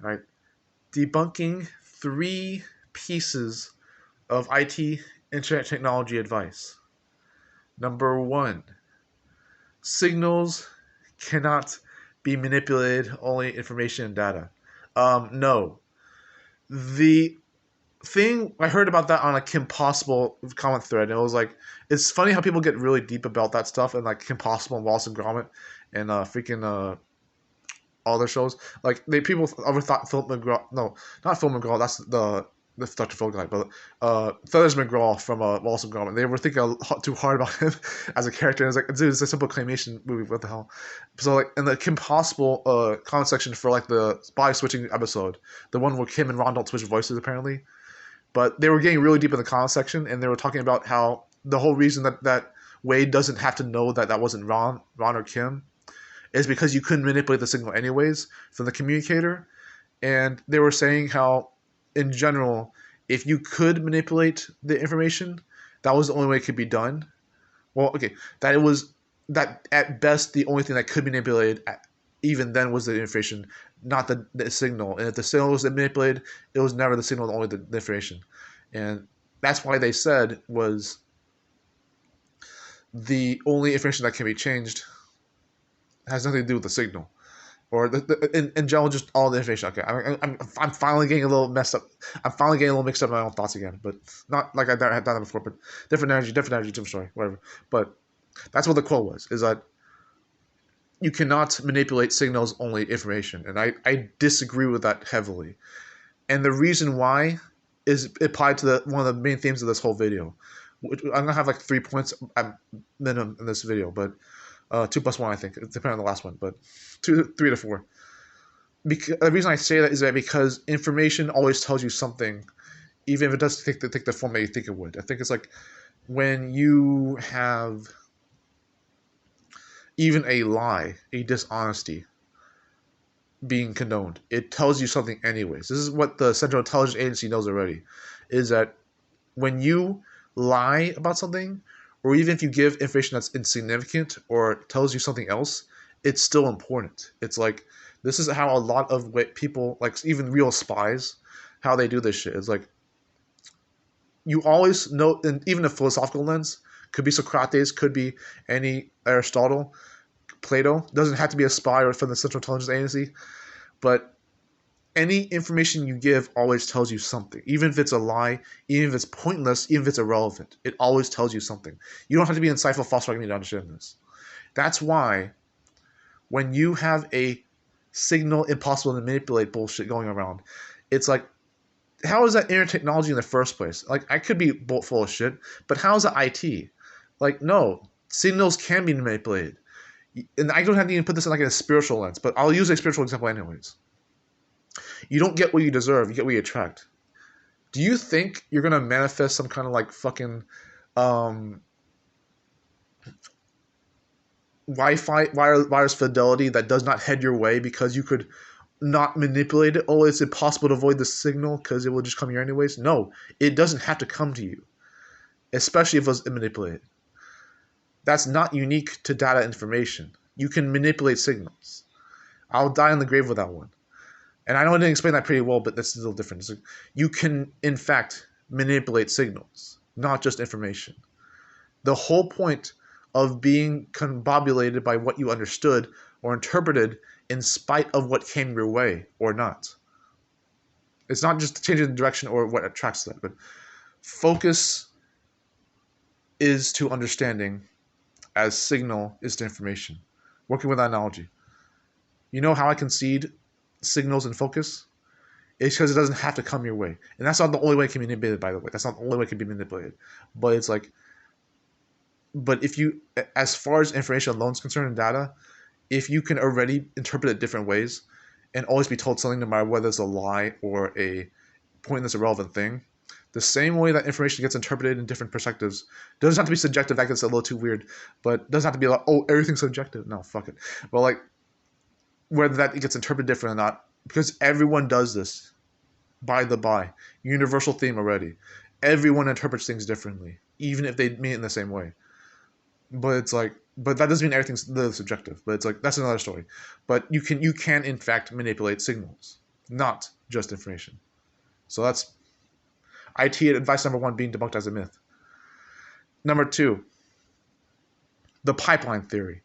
right? Debunking 3 pieces of IT internet technology advice. Number 1, signals cannot be manipulated, only information and data. No. The thing I heard about that on a Kim Possible comment thread, and it was like, it's funny how people get really deep about that stuff, and like Kim Possible and Wallace and Gromit and freaking all their shows. Like people ever thought Philip McGraw? No, not Philip McGraw. That's the Dr. Phil guy, but Feathers McGraw from Wallace and Gromit. They were thinking too hard about him as a character. And it's like, dude, it's a simple claymation movie. What the hell? So like in the Kim Possible comment section for like the body switching episode, the one where Kim and Ron don't switch voices apparently. But they were getting really deep in the comment section, and they were talking about how the whole reason that Wade doesn't have to know that wasn't Ron or Kim is because you couldn't manipulate the signal anyways from the communicator. And they were saying how, in general, if you could manipulate the information, that was the only way it could be done. Well, okay, that at best the only thing that could be manipulated even then was the information, not the signal. And if the signal was manipulated, it was never the signal, only the information. And that's why they said was the only information that can be changed has nothing to do with the signal. Or in general, just all the information. Okay, I'm finally getting a little messed up. I'm finally getting a little mixed up in my own thoughts again, but not like I had done that before. But different energy, different story, whatever. But that's what the quote was: is that you cannot manipulate signals, only information. And I disagree with that heavily. And the reason why is applied to one of the main themes of this whole video. I'm gonna have like 3 points at minimum in this video, but 2 plus 1, I think, depending on the last one, but 3 to 4. Because the reason I say that is that because information always tells you something, even if it doesn't take the form that you think it would. I think it's like when you have even a lie, a dishonesty being condoned, it tells you something anyways. This is what the Central Intelligence Agency knows already, is that when you lie about something, or even if you give information that's insignificant or tells you something else, it's still important. It's like, this is how a lot of people, like even real spies, how they do this shit. It's like, you always know, and even a philosophical lens, could be Socrates, could be any Aristotle, Plato, doesn't have to be a spy or from the Central Intelligence Agency, but any information you give always tells you something. Even if it's a lie, even if it's pointless, even if it's irrelevant, it always tells you something. You don't have to be insightful philosopher to understand this. That's why when you have a signal impossible to manipulate bullshit going around, it's like, how is that internet technology in the first place? Like, I could be full of shit, but how is that IT? Like, no, signals can be manipulated. And I don't have to even put this in like a spiritual lens, but I'll use a spiritual example anyways. You don't get what you deserve, you get what you attract. Do you think you're going to manifest some kind of like fucking Wi-Fi virus fidelity that does not head your way because you could not manipulate it? Oh, it's impossible to avoid the signal because it will just come here anyways. No, it doesn't have to come to you, especially if it was manipulated. That's not unique to data information. You can manipulate signals. I'll die on the grave with that one. And I know I didn't explain that pretty well, but that's a little different. Like, you can, in fact, manipulate signals, not just information. The whole point of being combobulated by what you understood or interpreted in spite of what came your way or not. It's not just changing the direction or what attracts that, but focus is to understanding as signal is to information. Working with that analogy. You know how I concede signals and focus? It's because it doesn't have to come your way. And that's not the only way it can be manipulated, by the way. That's not the only way it can be manipulated. But it's like, but if you, as far as information alone is concerned and data, if you can already interpret it different ways and always be told something no matter whether it's a lie or a pointless, irrelevant thing, the same way that information gets interpreted in different perspectives, doesn't have to be subjective, that gets a little too weird, but doesn't have to be like, oh, everything's subjective. No, fuck it. But like, whether that gets interpreted different or not, because everyone does this, by, universal theme already. Everyone interprets things differently, even if they mean it in the same way. But it's like, but that doesn't mean everything's subjective. But it's like, that's another story. But you can in fact manipulate signals. not just information. So that's IT advice number one being debunked as a myth. Number two, the pipeline theory.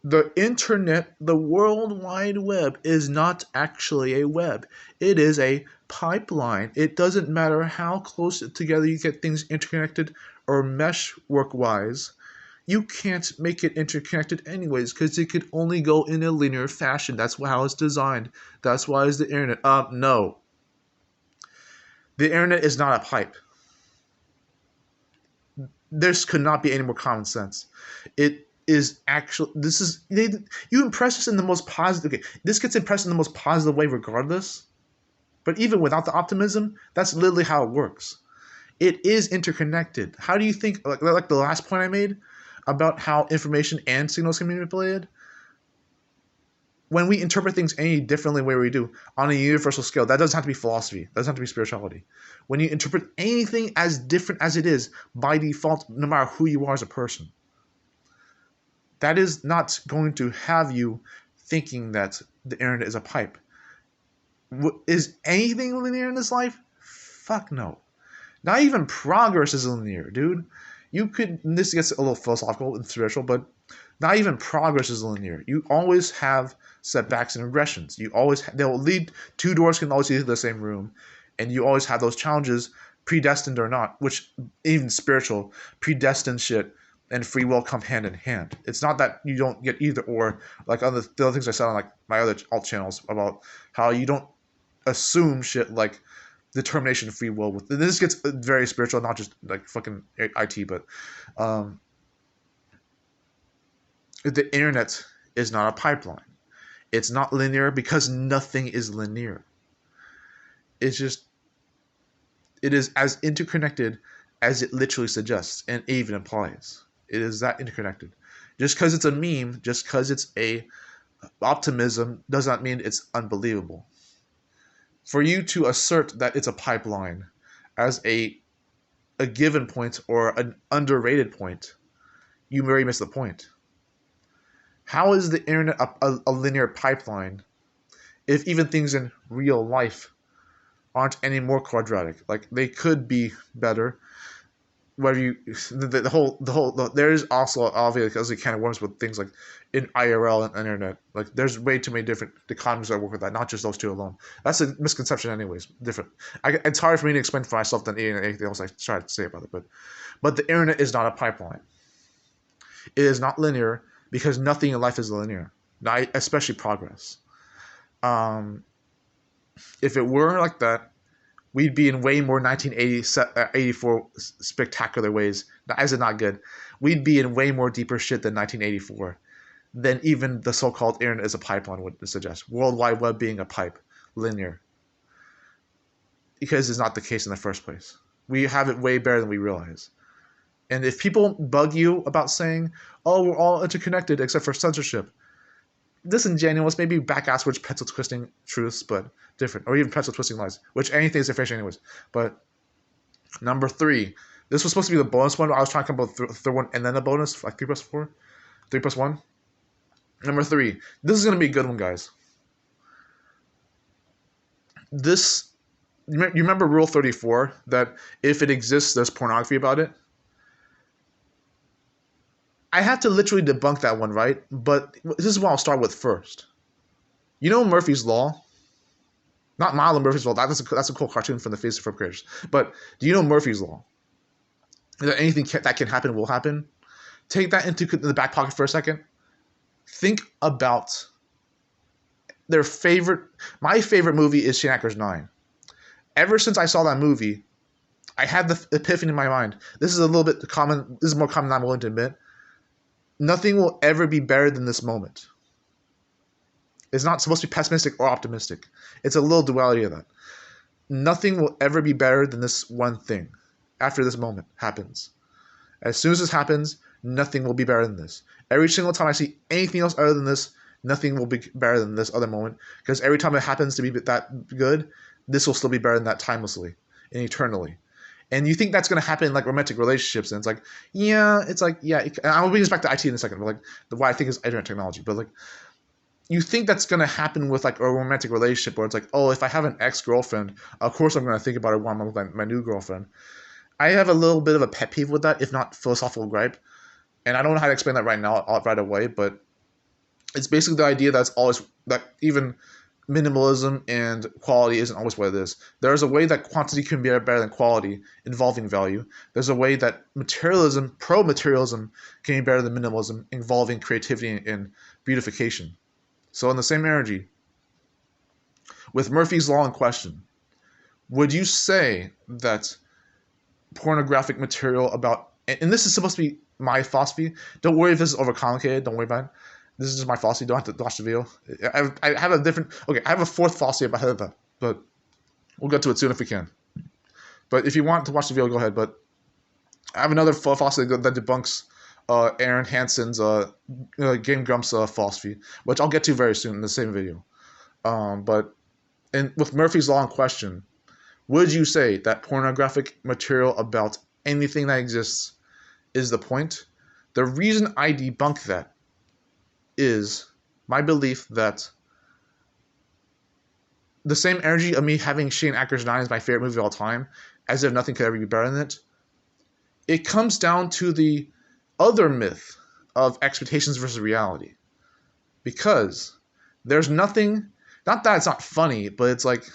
The internet, the World Wide Web, is not actually a web. It is a pipeline. It doesn't matter how close together you get things interconnected or mesh work-wise. You can't make it interconnected anyways because it could only go in a linear fashion. That's how it's designed. That's why it's the internet. No. The internet is not a pipe. This could not be any more common sense. It is actually, you impress us in the most positive, okay, this gets impressed in the most positive way regardless, but even without the optimism, that's literally how it works. It is interconnected. How do you think, like the last point I made about how information and signals can be manipulated? When we interpret things any differently where we do on a universal scale, that doesn't have to be philosophy. That doesn't have to be spirituality. When you interpret anything as different as it is by default, no matter who you are as a person, that is not going to have you thinking that the internet is a pipe. Is anything linear in this life? Fuck no. Not even progress is linear, dude. This gets a little philosophical and spiritual, but not even progress is linear. You always have setbacks and regressions. They'll lead, two doors can always lead to the same room, and you always have those challenges, predestined or not, which even spiritual, predestined shit and free will come hand in hand. It's not that you don't get either or, like the other things I said on like my other alt channels about how you don't assume shit like determination and free will. This gets very spiritual, not just like fucking IT, but the internet is not a pipeline. It's not linear because nothing is linear. It is as interconnected as it literally suggests and even implies. It is that interconnected. Just because it's a meme, just because it's a optimism, does not mean it's unbelievable. For you to assert that it's a pipeline as a given point or an underrated point, you very miss the point. How is the internet a linear pipeline if even things in real life aren't any more quadratic? Like, they could be better. There is also obviously kind of worms with things like in IRL and internet. Like, there's way too many different economies that work with that, not just those two alone. That's a misconception anyways. Different. It's hard for me to explain for myself than anything else I try to say about it. But the internet is not a pipeline. It is not linear because nothing in life is linear, not especially progress. If it were like that, we'd be in way more 1984 spectacular ways. Is it not good? We'd be in way more deeper shit than 1984, than even the so-called internet is a pipeline would suggest. World Wide Web being a pipe, linear. Because it's not the case in the first place. We have it way better than we realize. And if people bug you about saying, oh, we're all interconnected except for censorship, disingenuous, maybe back-asswards pencil twisting truths, but different. Or even pencil twisting lies, which anything is information anyways. But number 3, this was supposed to be the bonus one. I was trying to come up with the third one and then the bonus, like 3 plus 4, 3 plus 1. Number 3, this is going to be a good one, guys. You remember Rule 34, that if it exists, there's pornography about it? I have to literally debunk that one, right? But this is what I'll start with first. You know Murphy's Law? Not Milo Murphy's Law. That's a cool cartoon from the Face of creators. But do you know Murphy's Law? That anything that can happen will happen? Take that into the back pocket for a second. Think about my favorite movie is Shanakers 9. Ever since I saw that movie, I had the epiphany in my mind. This is a little bit common. This is more common than I'm willing to admit. Nothing will ever be better than this moment. It's not supposed to be pessimistic or optimistic. It's a little duality of that. Nothing will ever be better than this one thing after this moment happens. As soon as this happens, nothing will be better than this. Every single time I see anything else other than this, nothing will be better than this other moment. Because every time it happens to be that good, this will still be better than that timelessly and eternally. And you think that's going to happen in like romantic relationships, and it's like, yeah. And I'll bring this back to IT in a second, but like why I think is internet technology, but like you think that's going to happen with like a romantic relationship where it's like, oh, if I have an ex-girlfriend, of course I'm going to think about it while I'm with my new girlfriend. I have a little bit of a pet peeve with that, if not philosophical gripe. And I don't know how to explain that right now, right away, but it's basically the idea that's always, that even minimalism and quality isn't always what it is. There's a way that quantity can be better than quality, involving value. There's a way that materialism, pro-materialism, can be better than minimalism, involving creativity and beautification. So in the same energy, with Murphy's Law in question, would you say that pornographic material about, and this is supposed to be my philosophy, don't worry if this is overcomplicated, don't worry about it. This is just my philosophy, don't have to watch the video. I have a different, okay, I have a fourth philosophy about that, but we'll get to it soon if we can. But if you want to watch the video, go ahead, but I have another philosophy that debunks Aaron Hansen's Game Grumps philosophy, which I'll get to very soon in the same video. But with Murphy's Law in question, would you say that pornographic material about anything that exists is the point? The reason I debunk that is my belief that the same energy of me having Shane Acker's 9 is my favorite movie of all time, as if nothing could ever be better than it, it comes down to the other myth of expectations versus reality. Because there's nothing, not that it's not funny, but it's like,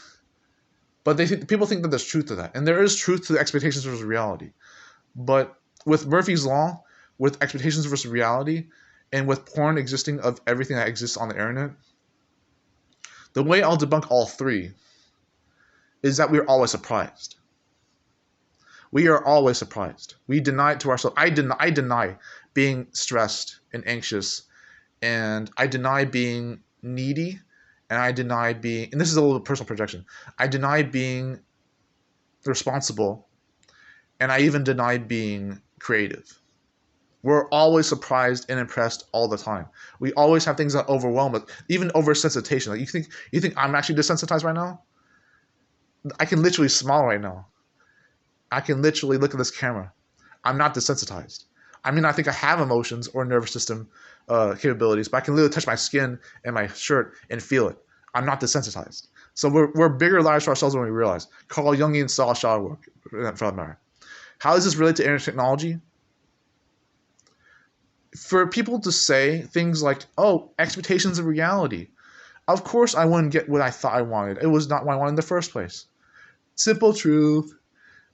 but people think that there's truth to that. And there is truth to the expectations versus reality. But with Murphy's Law, with expectations versus reality, and with porn existing of everything that exists on the internet, the way I'll debunk all three is that we're always surprised. We are always surprised. We deny it to ourselves. I deny being stressed and anxious, and I deny being needy, and I deny being, and this is a little personal projection, I deny being responsible, and I even deny being creative. We're always surprised and impressed all the time. We always have things that overwhelm us, even oversensitization. Like you think I'm actually desensitized right now? I can literally smile right now. I can literally look at this camera. I'm not desensitized. I mean, I think I have emotions or nervous system capabilities, but I can literally touch my skin and my shirt and feel it. I'm not desensitized. So we're bigger liars to ourselves than we realize. Carl Jungian style shadow work, for that matter. How does this relate to internet technology? For people to say things like, oh, expectations of reality. Of course I wouldn't get what I thought I wanted. It was not what I wanted in the first place. Simple truth.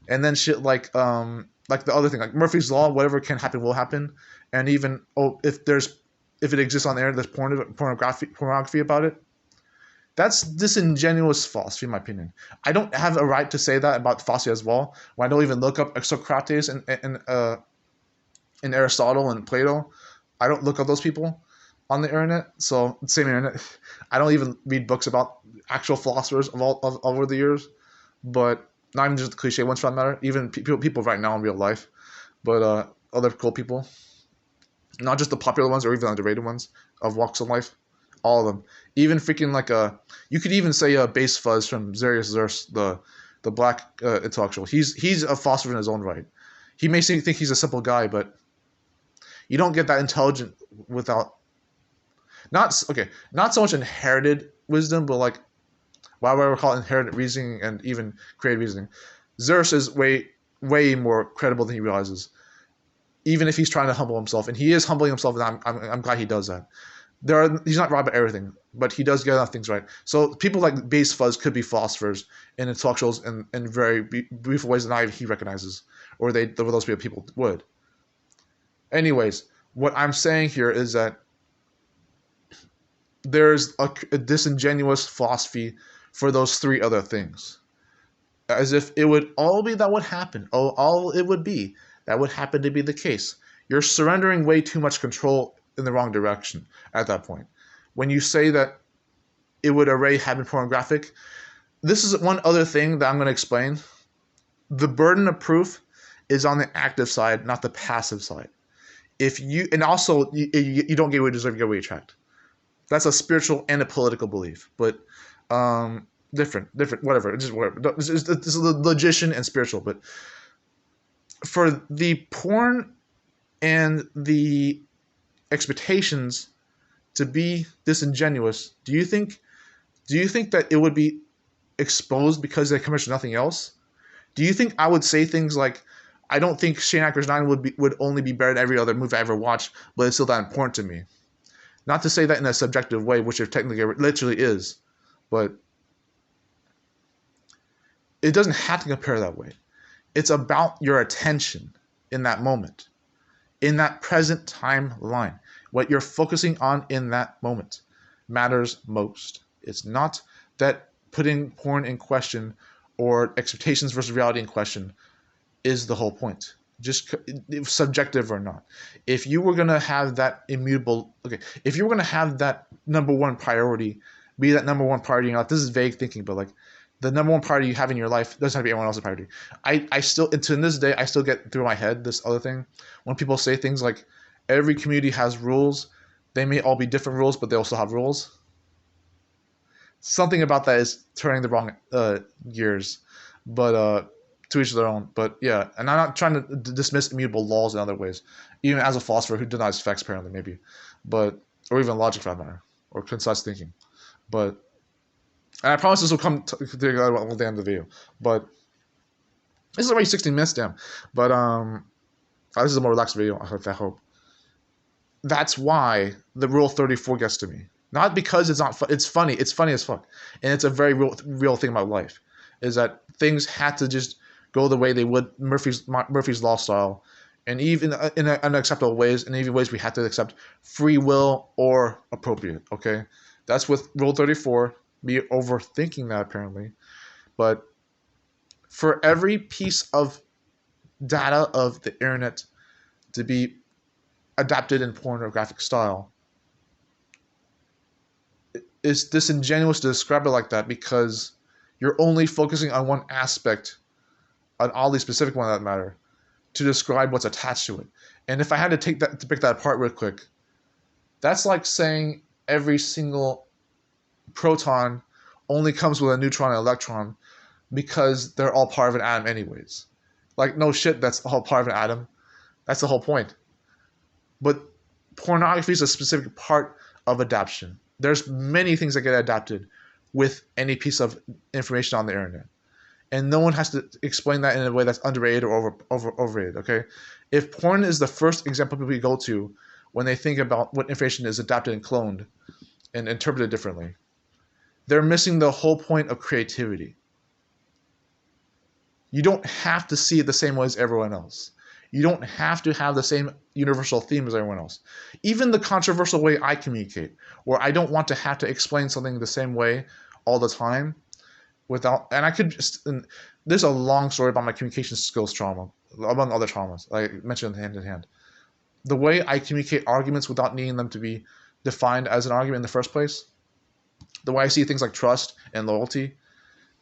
And then shit like the other thing, like Murphy's Law, whatever can happen will happen. And even, oh, if it exists on the internet, there's pornography about it. That's disingenuous philosophy, in my opinion. I don't have a right to say that about philosophy as well, when I don't even look up Socrates and Aristotle and Plato. I don't look up those people on the internet. So same internet. I don't even read books about actual philosophers of over the years. But not even just the cliche ones for that matter. Even people right now in real life, but other cool people. Not just the popular ones or even underrated ones of walks of life. All of them. Even freaking like you could even say Base Fuzz from Zarius Zerst, the black intellectual. He's a philosopher in his own right. He may think he's a simple guy, but you don't get that intelligent without not so much inherited wisdom, but like why would I call it inherited reasoning and even creative reasoning. Zerst is way more credible than he realizes, even if he's trying to humble himself, and he is humbling himself, and I'm glad he does that. He's not right about everything, but he does get enough things right. So people like Base Fuzz could be philosophers and intellectuals in very beautiful ways that not even he recognizes, or those people would. Anyways, what I'm saying here is that there's a disingenuous philosophy for those three other things, as if it would all be that would happen. Oh, all it would be that would happen to be the case. You're surrendering way too much control in the wrong direction at that point. When you say that it would already have been pornographic, this is one other thing that I'm going to explain. The burden of proof is on the active side, not the passive side. And also you don't get what you deserve, you get what you attract. That's a spiritual and a political belief, but different, whatever. It's just whatever. It's logician and spiritual, but for the porn and the expectations to be disingenuous, do you think that it would be exposed because they commission nothing else? Do you think I would say things like, I don't think Shane Acker's 9 would only be better than every other movie I ever watched, but it's still that important to me? Not to say that in a subjective way, which it technically literally is, but it doesn't have to compare that way. It's about your attention in that moment, in that present timeline. What you're focusing on in that moment matters most. It's not that putting porn in question or expectations versus reality in question is the whole point. Just subjective or not. If you were going to have that immutable, if you were going to have that number one priority, be that number one priority, this is vague thinking, but like the number one priority you have in your life doesn't have to be anyone else's priority. I still, to this day, I still get through my head this other thing when people say things like, every community has rules. They may all be different rules, but they also have rules. Something about that is turning the wrong gears, but to each their own. But yeah, and I'm not trying to dismiss immutable laws in other ways, even as a philosopher who denies facts, apparently, maybe, or even logic for that matter, or concise thinking. But, and I promise this will come to the end of the video. But this is already 16 minutes, damn. But this is a more relaxed video, I hope. That's why the Rule 34 gets to me. Not because it's not it's funny. It's funny as fuck. And it's a very real thing about life. Is that things had to just go the way they would, Murphy's Law style. And even in unacceptable ways, and even ways we had to accept free will or appropriate, okay? That's with Rule 34, me overthinking that apparently. But for every piece of data of the internet to be adapted in pornographic style, it's disingenuous to describe it like that because you're only focusing on one aspect, an oddly specific one that matter, to describe what's attached to it. And if I had to pick that apart real quick, that's like saying every single proton only comes with a neutron and electron because they're all part of an atom anyways. Like, no shit, that's all part of an atom. That's the whole point. But pornography is a specific part of adaptation. There's many things that get adapted with any piece of information on the internet. And no one has to explain that in a way that's underrated or overrated, okay? If porn is the first example people go to when they think about what information is adapted and cloned and interpreted differently, they're missing the whole point of creativity. You don't have to see it the same way as everyone else. You don't have to have the same universal theme as everyone else. Even the controversial way I communicate, where I don't want to have to explain something the same way all the time, there's a long story about my communication skills trauma, among other traumas, I mentioned hand in hand. The way I communicate arguments without needing them to be defined as an argument in the first place, the way I see things like trust and loyalty,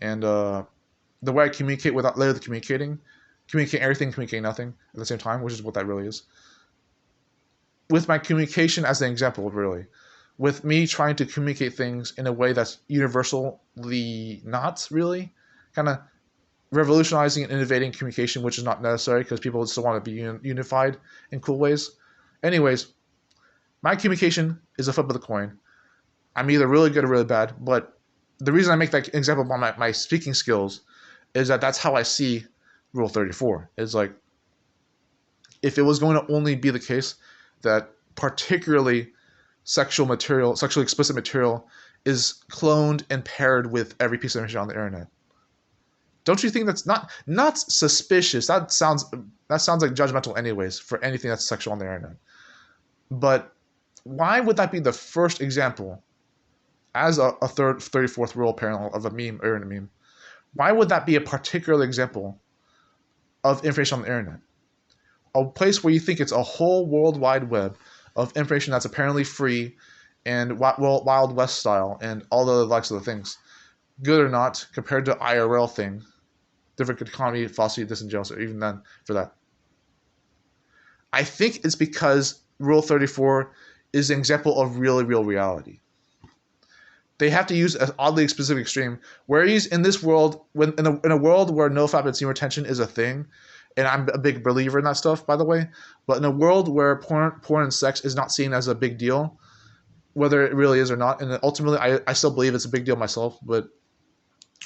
and the way I communicate without literally communicating everything, communicating nothing at the same time, which is what that really is. With my communication as an example, really, with me trying to communicate things in a way that's universally not really, kind of revolutionizing and innovating communication, which is not necessary because people still want to be unified in cool ways. Anyways, my communication is a flip of the coin. I'm either really good or really bad, but the reason I make that example about my speaking skills is that that's how I see Rule 34. It's like, if it was going to only be the case that particularly sexually explicit material is cloned and paired with every piece of information on the internet, don't you think that's not suspicious? That sounds like judgmental anyways for anything that's sexual on the internet. But why would that be the first example as a 34th rule apparently of a meme or a meme? Why would that be a particular example of information on the internet? A place where you think it's a whole world wide web of information that's apparently free and Wild West style and all the likes of the things. Good or not, compared to IRL thing, different economy, philosophy, disingenuous, or even then for that. I think it's because Rule 34 is an example of really real reality. They have to use an oddly specific extreme. Whereas in this world, in a world where nofap and semen retention is a thing, and I'm a big believer in that stuff, by the way, but in a world where porn and sex is not seen as a big deal, whether it really is or not. And ultimately, I still believe it's a big deal myself. But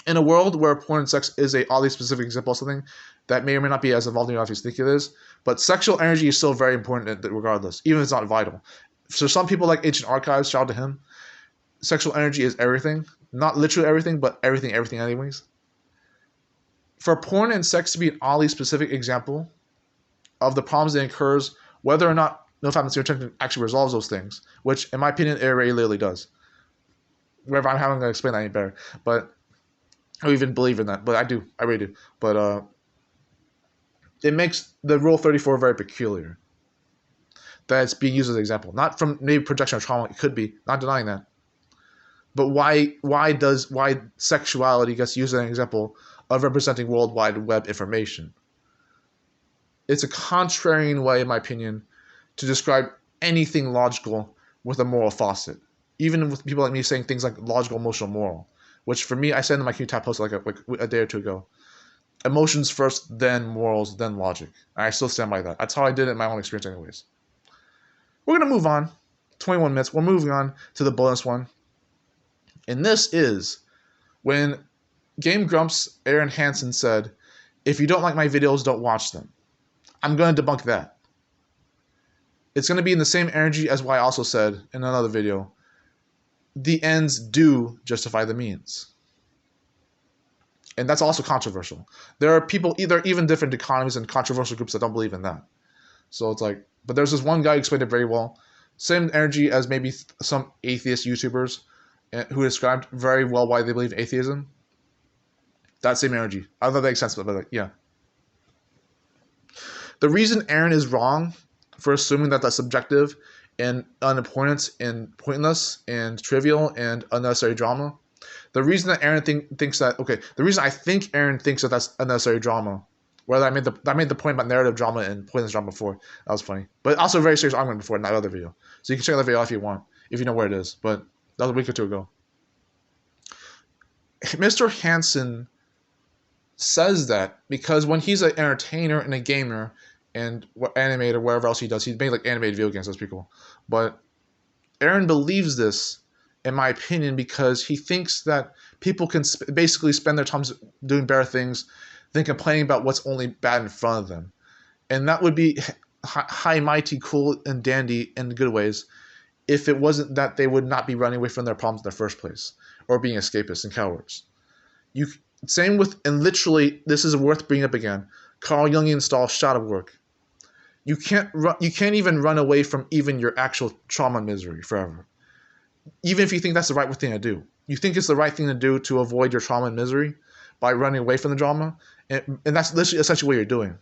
in a world where porn and sex is a oddly specific example of something that may or may not be as evolving as you think it is, but sexual energy is still very important regardless, even if it's not vital. So some people like Ancient Archives, shout out to him. Sexual energy is everything. Not literally everything, but everything anyways. For porn and sex to be an oddly specific example of the problems it incurs, whether or not no family attention actually resolves those things, which in my opinion it rarely does. Wherever I'm having to explain that any better. But I don't even believe in that, but I do. I really do. But it makes the Rule 34 very peculiar. That it's being used as an example. Not from maybe projection of trauma, it could be, not denying that. But why sexuality gets used as an example of representing World Wide Web information? It's a contrarian way, in my opinion, to describe anything logical with a moral faucet. Even with people like me saying things like logical, emotional, moral, which for me, I said in my Q-Tab post like a day or two ago. Emotions first, then morals, then logic. And I still stand by that. That's how I did it in my own experience anyways. We're going to move on. 21 minutes. We're moving on to the bonus one. And this is when Game Grumps Aaron Hansen said, if you don't like my videos, don't watch them. I'm going to debunk that. It's going to be in the same energy as what I also said in another video. The ends do justify the means. And that's also controversial. There are people, either even different economies and controversial groups that don't believe in that. So it's like, but there's this one guy who explained it very well. Same energy as maybe some atheist YouTubers who described very well why they believe in atheism. That same energy. I don't know if that makes sense, but like, yeah. The reason Aaron is wrong for assuming that that's subjective and unimportant and pointless and trivial and unnecessary drama, the reason that Aaron thinks that, okay, the reason I think Aaron thinks that that's unnecessary drama, whether I made the point about narrative drama and pointless drama before, that was funny, but also a very serious argument before in that other video. So you can check that video out if you want, if you know where it is, but that was a week or two ago. Mr. Hansen says that because when he's an entertainer and a gamer and animator, wherever else he does, he's made like animated video games, that's pretty cool. But Aaron believes this, in my opinion, because he thinks that people can basically spend their time doing better things than complaining about what's only bad in front of them. And that would be high, mighty, cool, and dandy in good ways if it wasn't that they would not be running away from their problems in the first place or being escapists and cowards. Same with, and literally, this is worth bringing up again, Carl Jungian style shadow work. You can't even run away from even your actual trauma and misery forever. Even if you think that's the right thing to do. You think it's the right thing to do to avoid your trauma and misery by running away from the drama, and that's literally essentially what you're doing.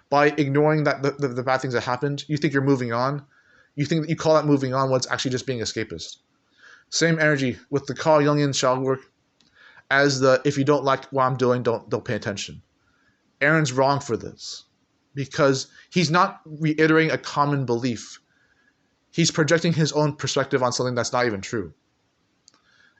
By ignoring that the bad things that happened, you think you're moving on. You think that you call that moving on when it's actually just being escapist. Same energy with the Carl Jungian shadow work as the if you don't like what I'm doing, don't pay attention. Aaron's wrong for this because he's not reiterating a common belief. He's projecting his own perspective on something that's not even true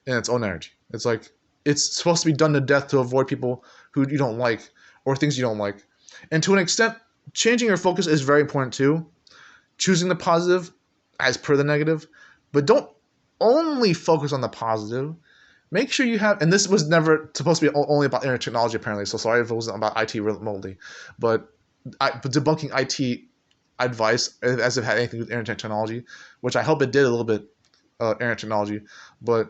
in its own energy. It's like it's supposed to be done to death to avoid people who you don't like or things you don't like. And to an extent, changing your focus is very important too. Choosing the positive as per the negative, but don't only focus on the positive. Make sure you have, and this was never supposed to be only about internet technology apparently, so sorry if it wasn't about IT remotely, but debunking IT advice as if it had anything to do with internet technology, which I hope it did a little bit, internet technology, but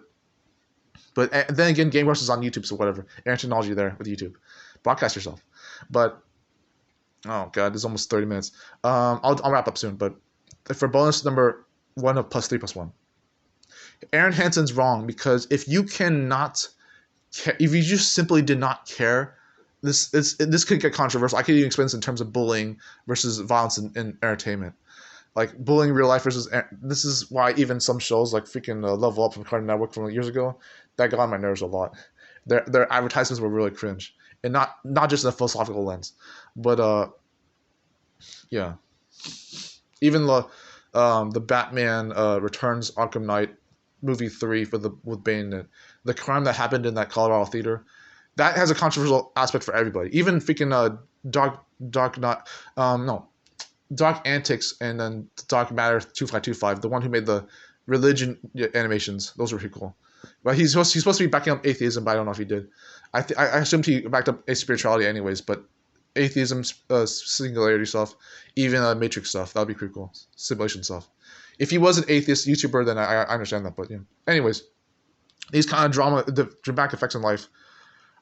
then again, Game Grumps is on YouTube, so whatever, internet technology there with YouTube, broadcast yourself, but oh god, this is almost 30 minutes. I'll wrap up soon, but for bonus number 1 of +3 + 1. Aaron Hansen's wrong because if you cannot care, if you just simply did not care, this could get controversial. I could even explain this in terms of bullying versus violence in entertainment. Like bullying in real life versus, this is why even some shows like freaking Level Up from Cartoon Network from years ago, that got on my nerves a lot. Their advertisements were really cringe. And not just in a philosophical lens. But yeah. Even the Batman Returns Arkham Knight movie 3 with Bane in it. The crime that happened in that Colorado theater, that has a controversial aspect for everybody. Even freaking Dark Antics and then Dark Matter 2525, the one who made the religion animations. Those were pretty cool. But he's supposed to be backing up atheism, but I don't know if he did. I assumed he backed up a spirituality anyways, but atheism, singularity stuff, even Matrix stuff, that would be pretty cool. Simulation stuff. If he was an atheist YouTuber, then I understand that. But yeah. Anyways, these kind of dramatic effects in life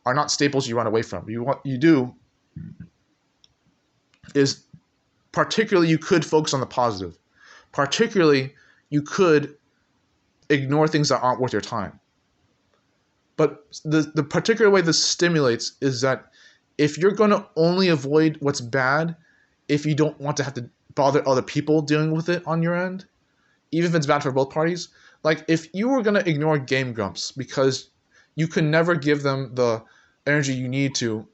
are not staples you run away from. You do is particularly you could focus on the positive. Particularly, you could ignore things that aren't worth your time. But the particular way this stimulates is that if you're going to only avoid what's bad, if you don't want to have to bother other people dealing with it on your end, even if it's bad for both parties, like if you were going to ignore Game Grumps because you can never give them the energy you need to,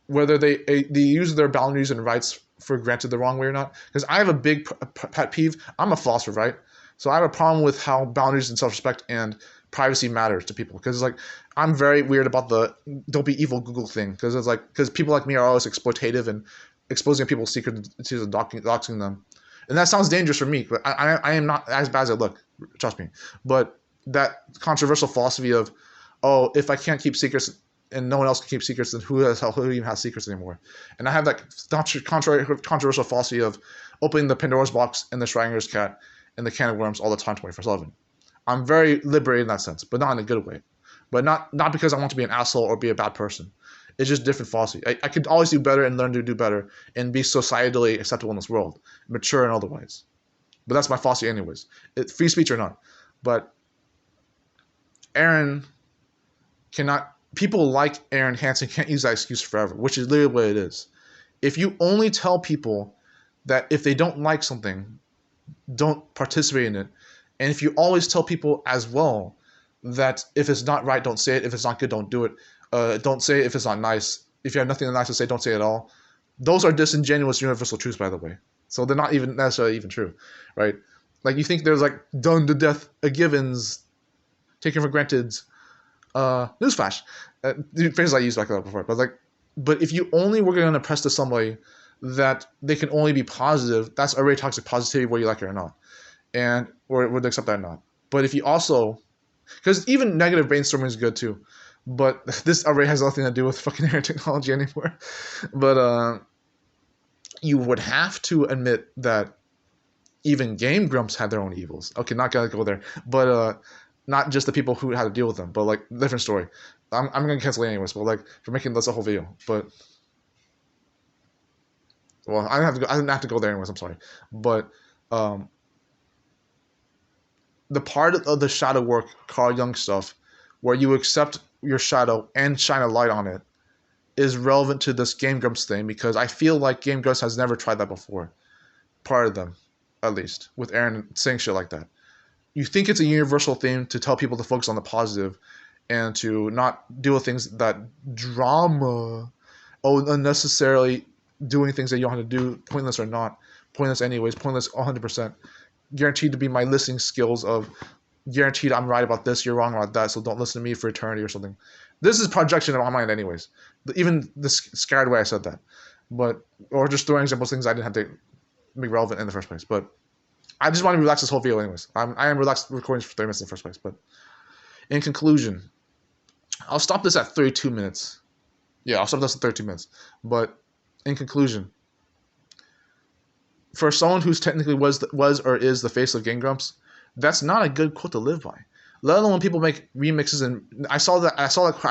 whether they use their boundaries and rights for granted the wrong way or not. Because I have a big pet peeve. I'm a philosopher, right? So I have a problem with how boundaries and self-respect and privacy matters to people. Because like I'm very weird about the don't be evil Google thing. Because it's like people like me are always exploitative and exposing people's secrets and doxing them. And that sounds dangerous for me, but I am not as bad as I look. Trust me. But that controversial philosophy of, oh, if I can't keep secrets and no one else can keep secrets, then who even has secrets anymore? And I have that controversial philosophy of opening the Pandora's box and the Schrodinger's cat and the can of worms all the time, 24/7. I'm very liberated in that sense, but not in a good way. But not because I want to be an asshole or be a bad person. It's just different philosophy. I could always do better and learn to do better and be societally acceptable in this world, mature and otherwise. But that's my philosophy anyways. Free speech or not. But Aaron cannot... People like Aaron Hansen can't use that excuse forever, which is literally what it is. If you only tell people that if they don't like something, don't participate in it, and if you always tell people as well that if it's not right, don't say it. If it's not good, don't do it. Don't say it if it's not nice. If you have nothing nice to say, don't say it at all. Those are disingenuous universal truths, by the way. So they're not even necessarily even true, right? Like you think there's like done to death givens, taken for granted. Newsflash. Phrases I used like that before, but if you only were going to press to somebody that they can only be positive, that's already toxic positivity, whether you like it or not, and or would accept that or not. But if you also, because even negative brainstorming is good too, but this already has nothing to do with fucking air technology anymore. But you would have to admit that even Game Grumps had their own evils. Okay, not gonna go there, but not just the people who had to deal with them, but like different story. I'm gonna cancel it anyways, but like for making this a whole video. But well, I didn't have to go there anyways. I'm sorry, but the part of the shadow work, Carl Jung stuff, where you accept your shadow and shine a light on it, is relevant to this Game Grumps thing because I feel like Game Grumps has never tried that before. Part of them, at least, with Aaron saying shit like that. You think it's a universal thing to tell people to focus on the positive and to not deal with things that drama, unnecessarily doing things that you don't have to do, pointless or not, pointless anyways, pointless 100%. Guaranteed to be my listening skills of guaranteed I'm right about this, you're wrong about that, so don't listen to me for eternity or something. This is projection in my mind anyways. Even the scared way I said that. But, or just throwing examples of things I didn't have to make relevant in the first place. But I just want to relax this whole video anyways. I am relaxed recording for 30 minutes in the first place. But in conclusion, I'll stop this at 32 minutes. Yeah, I'll stop this at 32 minutes. But in conclusion, for someone who's technically was or is the face of Game Grumps, that's not a good quote to live by. Let alone when people make remixes. And I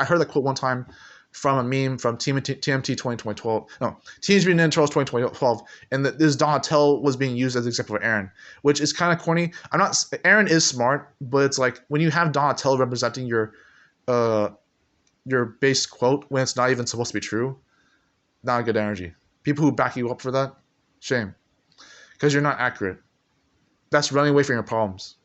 heard that quote one time from a meme from TMT 2012. No, Teenage Mutant Ninja Turtles 2012, and this Donatello was being used as an example of Aaron, which is kind of corny. Aaron is smart, but it's like when you have Donatello representing your base quote when it's not even supposed to be true, not a good energy. People who back you up for that, shame, because you're not accurate. That's running away from your problems.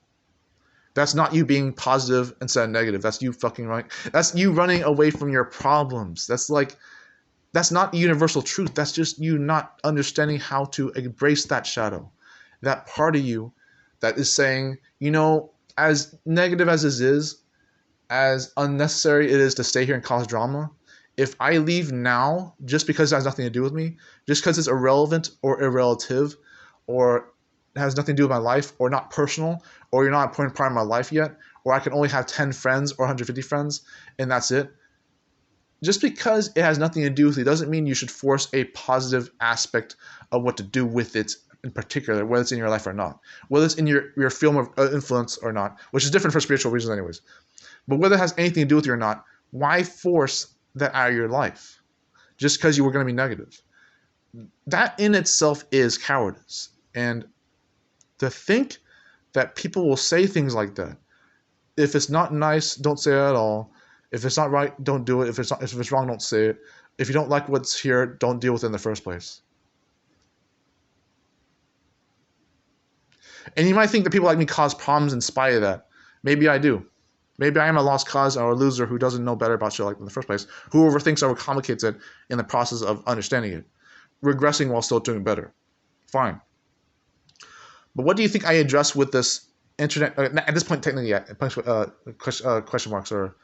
That's not you being positive instead of negative. That's you fucking right. That's you running away from your problems. That's not universal truth. That's just you not understanding how to embrace that shadow. That part of you that is saying, as negative as this is, as unnecessary it is to stay here and cause drama, if I leave now, just because it has nothing to do with me, just because it's irrelevant or irrelative, or has nothing to do with my life, or not personal, or you're not an important part of my life yet, or I can only have 10 friends or 150 friends, and that's it. Just because it has nothing to do with you doesn't mean you should force a positive aspect of what to do with it in particular, whether it's in your life or not, whether it's in your film of influence or not, which is different for spiritual reasons anyways. But whether it has anything to do with you or not, why force that out of your life just because you were going to be negative? That in itself is cowardice. And to think that people will say things like that, if it's not nice, don't say it at all. If it's not right, don't do it. If it's wrong, don't say it. If you don't like what's here, don't deal with it in the first place. And you might think that people like me cause problems in spite of that. Maybe I do. Maybe I am a lost cause or a loser who doesn't know better about shit like that in the first place, who overthinks or overcomplicates it in the process of understanding it, regressing while still doing better. Fine. But what do you think I address with this internet, at this point technically yet, question marks or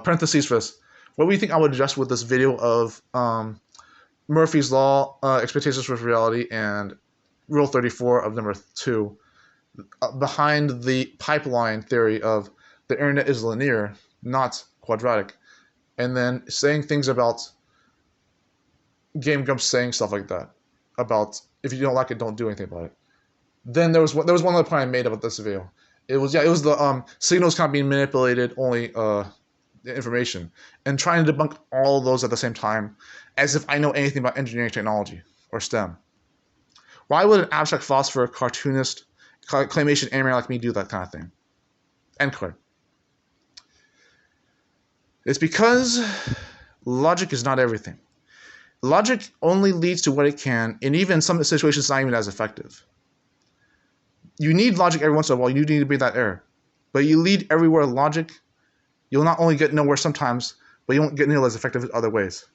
parentheses for this, what do you think I would address with this video of Murphy's Law, expectations versus reality, and Rule 34 of number 2, behind the pipeline theory of the internet is linear, not quadratic, and then saying things about Game Grumps saying stuff like that, about if you don't like it, don't do anything about it. Then there was one other point I made about this video. It was the signals can't be manipulated, only information, and trying to debunk all of those at the same time, as if I know anything about engineering technology or STEM. Why would an abstract philosopher, cartoonist, claymation animator like me do that kind of thing? End quote. It's because logic is not everything. Logic only leads to what it can, and even in some situations, it's not even as effective. You need logic every once in a while. You need to be that error. But you lead everywhere logic, you'll not only get nowhere sometimes, but you won't get nearly as effective as other ways.